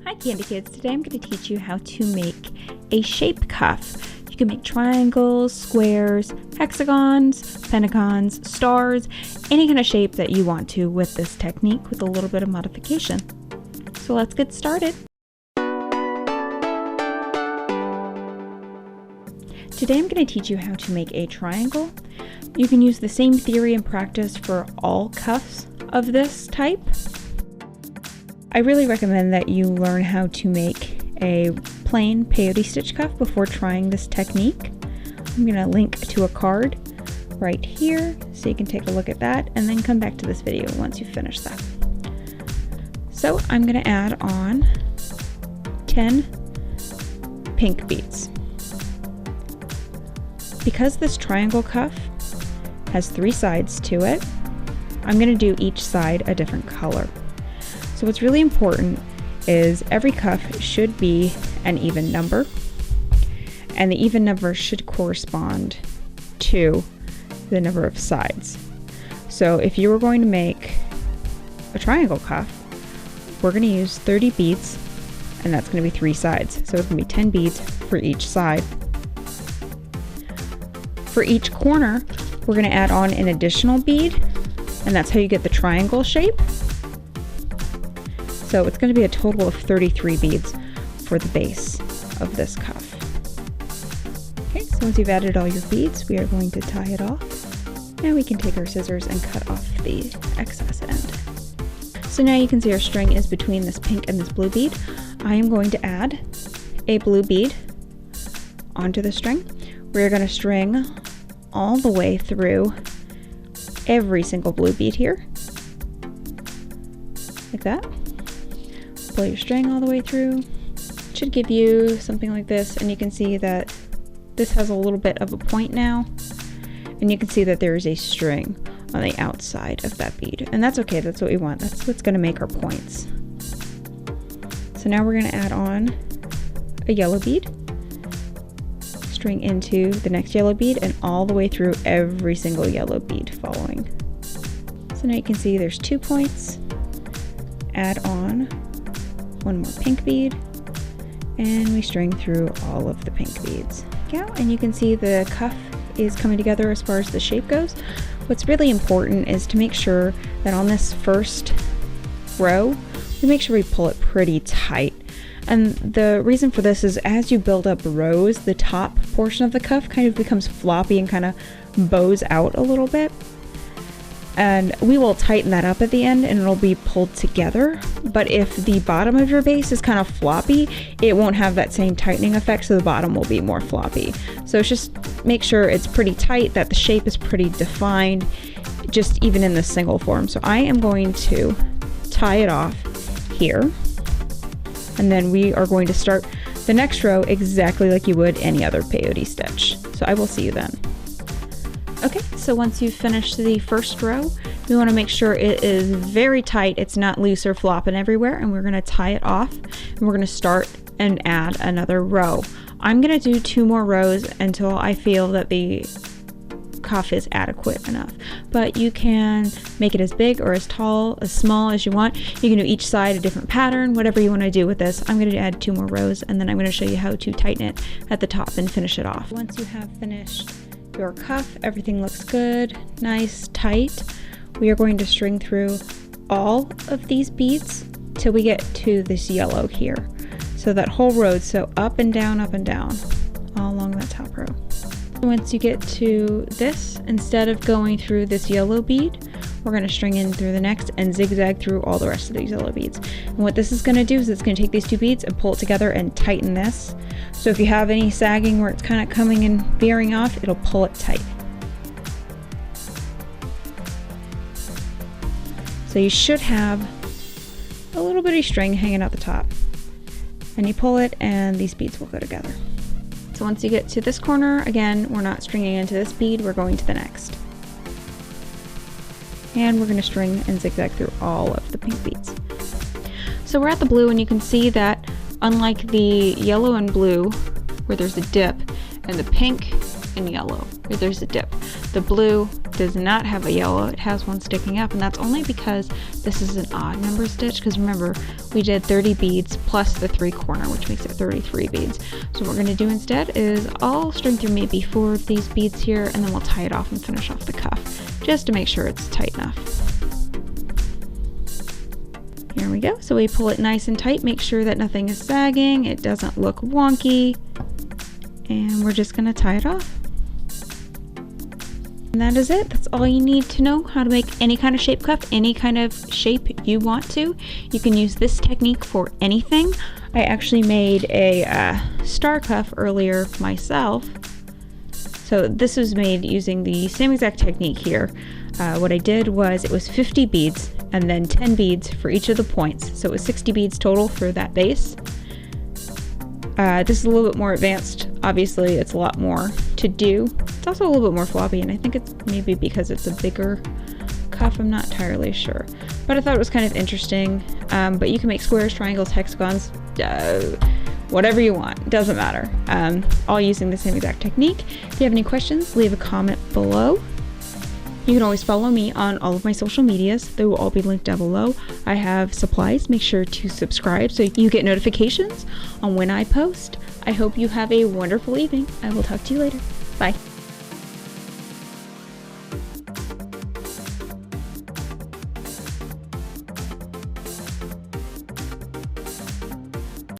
Hi Candy Kids, today I'm going to teach you how to make a shape cuff. You can make triangles, squares, hexagons, pentagons, stars, any kind of shape that you want to with this technique with a little bit of modification. So let's get started. Today I'm going to teach you how to make a triangle. You can use the same theory and practice for all cuffs of this type. I really recommend that you learn how to make a plain peyote stitch cuff before trying this technique. I'm going to link to a card right here so you can take a look at that and then come back to this video once you finish that. So I'm going to add on 10 pink beads. Because this triangle cuff has 3 sides to it, I'm going to do each side a different color. So what's really important is every cuff should be an even number, and the even number should correspond to the number of sides. So if you were going to make a triangle cuff, we're going to use 30 beads, and that's going to be 3 sides. So it's going to be 10 beads for each side. For each corner, we're going to add on an additional bead, and that's how you get the triangle shape. So it's going to be a total of 33 beads for the base of this cuff. Okay, so once you've added all your beads, we are going to tie it off. Now we can take our scissors and cut off the excess end. So now you can see our string is between this pink and this blue bead. I am going to add a blue bead onto the string. We're going to string all the way through every single blue bead here, like that. Pull your string all the way through. It should give you something like this, and you can see that this has a little bit of a point now, and you can see that there is a string on the outside of that bead, and that's okay. That's what we want. That's what's going to make our points. So now we're going to add on a yellow bead, string into the next yellow bead, and all the way through every single yellow bead following. So now you can see there's 2 points. Add on one more pink bead, and we string through all of the pink beads. Yeah, and you can see the cuff is coming together as far as the shape goes. What's really important is to make sure that on this first row, we make sure we pull it pretty tight. And the reason for this is as you build up rows, the top portion of the cuff kind of becomes floppy and kind of bows out a little bit. And we will tighten that up at the end and it'll be pulled together. But if the bottom of your base is kind of floppy, it won't have that same tightening effect, so the bottom will be more floppy. So just make sure it's pretty tight, that the shape is pretty defined, just even in the single form. So I am going to tie it off here, and then we are going to start the next row exactly like you would any other peyote stitch. So I will see you then. Okay, so once you've finished the first row, we want to make sure it is very tight, it's not loose or flopping everywhere, and we're going to tie it off, and we're going to start and add another row. I'm going to do 2 more rows until I feel that the cuff is adequate enough, but you can make it as big or as tall, as small as you want. You can do each side a different pattern, whatever you want to do with this. I'm going to add 2 more rows, and then I'm going to show you how to tighten it at the top and finish it off. Once you have finished your cuff, everything looks good, nice, tight. We are going to string through all of these beads till we get to this yellow here. So that whole row, so up and down, all along that top row. Once you get to this, instead of going through this yellow bead, we're going to string in through the next and zigzag through all the rest of these yellow beads. And what this is going to do is it's going to take these 2 beads and pull it together and tighten this. So if you have any sagging where it's kind of coming and veering off, it'll pull it tight. So you should have a little bitty string hanging out the top, and you pull it and these beads will go together. So once you get to this corner, again, we're not stringing into this bead, we're going to the next. And we're going to string and zigzag through all of the pink beads. So we're at the blue, and you can see that unlike the yellow and blue where there's a dip, and the pink and yellow where there's a dip, the blue does not have a yellow, it has one sticking up, and that's only because this is an odd number stitch, because remember, we did 30 beads plus the 3 corner, which makes it 33 beads. So what we're going to do instead is I'll string through maybe 4 of these beads here, and then we'll tie it off and finish off the cuff, just to make sure it's tight enough. Here we go. So we pull it nice and tight, make sure that nothing is sagging, it doesn't look wonky, and we're just going to tie it off. And that is it. That's all you need to know how to make any kind of shape cuff, any kind of shape you want to. You can use this technique for anything. I actually made a star cuff earlier myself. So this was made using the same exact technique here. What I did was it was 50 beads and then 10 beads for each of the points. So it was 60 beads total for that base. This is a little bit more advanced. Obviously, it's a lot more to do. It's also a little bit more floppy, and I think it's maybe because it's a bigger cuff. I'm not entirely sure. But I thought it was kind of interesting. But you can make squares, triangles, hexagons, whatever you want. Doesn't matter. All using the same exact technique. If you have any questions, leave a comment below. You can always follow me on all of my social medias. They will all be linked down below. I have supplies. Make sure to subscribe so you get notifications on when I post. I hope you have a wonderful evening. I will talk to you later. Bye.